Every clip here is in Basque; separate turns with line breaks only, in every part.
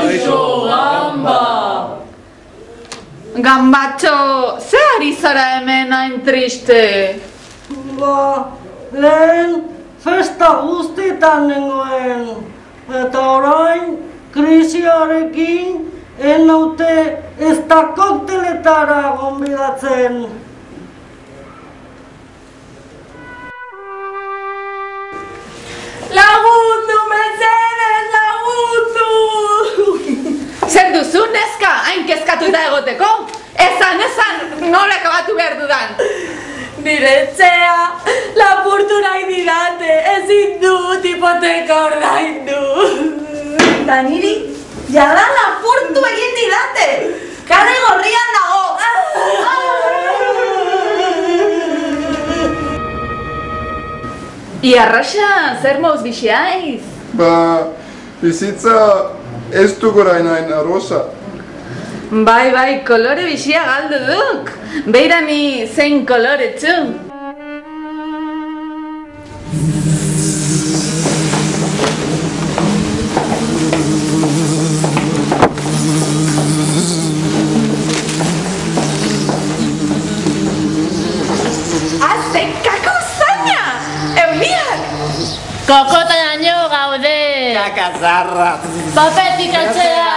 Kaixo, gamba!
Gambatxo, ze ari zara hemen hain triste?
Lehen festa guztietan nengoen. Eta orain, krisiarekin, naute ez da kokteletara gonbidatzen.
Lagundu, mesedez, lagundu!
Zer duzu, neska, hain kezkatuta egoteko? Esan, nola akabatu behar dudan?
Nire etxea, lapurtu nahi didate, ezin dut hipoteka ordaindu.
Eta niri, jada lapurtu egin didate, kale gorrian dago.
Iarraxa, zer moz bixiaiz?
Bizitza ez dugorain hain arrosa.
Bai, kolore bixia galdu duk. Beirani zein kolore txu. Azekako zaina! Euniak!
Kokotaino gaude!
Kakazarra!
Papetik atxea!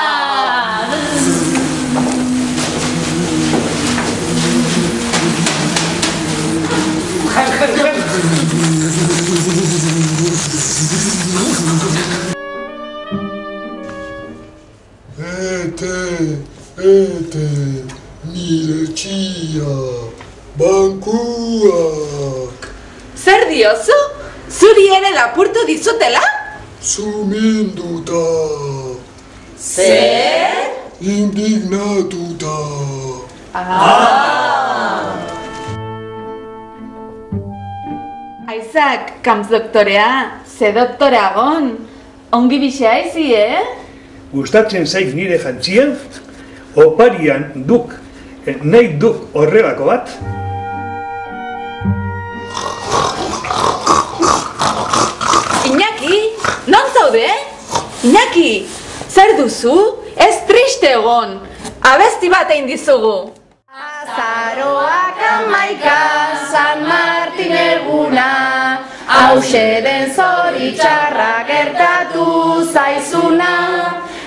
Ete, nire txia, bankuak.
Zer diozu? Zuri ere lapurtu dizutela?
Suminduta.
Zer?
Indignatuta.
Aizak, kamps doktorea, ze doktoragon. Ongi bixaizi,
Gustatzen zaiz nire jantzia, oparian duk, nahi duk horrelako bat.
Iñaki, non zaude? Iñaki, zer duzu? Ez triste egon, abesti bat egin dizugu. Azaroak 11, San Martin eguna, hauxe den zoritxarra gertatu zaizuna,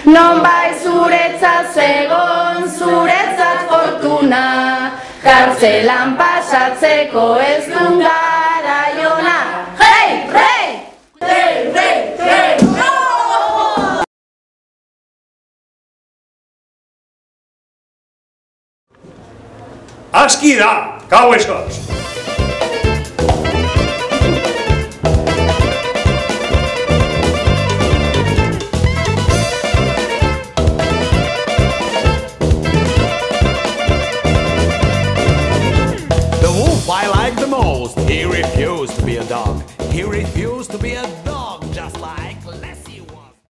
non bai zuretzat zegon, zuretzat fortuna, kartzelan pasatzeko ez dun garaiona. Hei, rei! Rei, rei, rei!
Aski da, gau eskoz!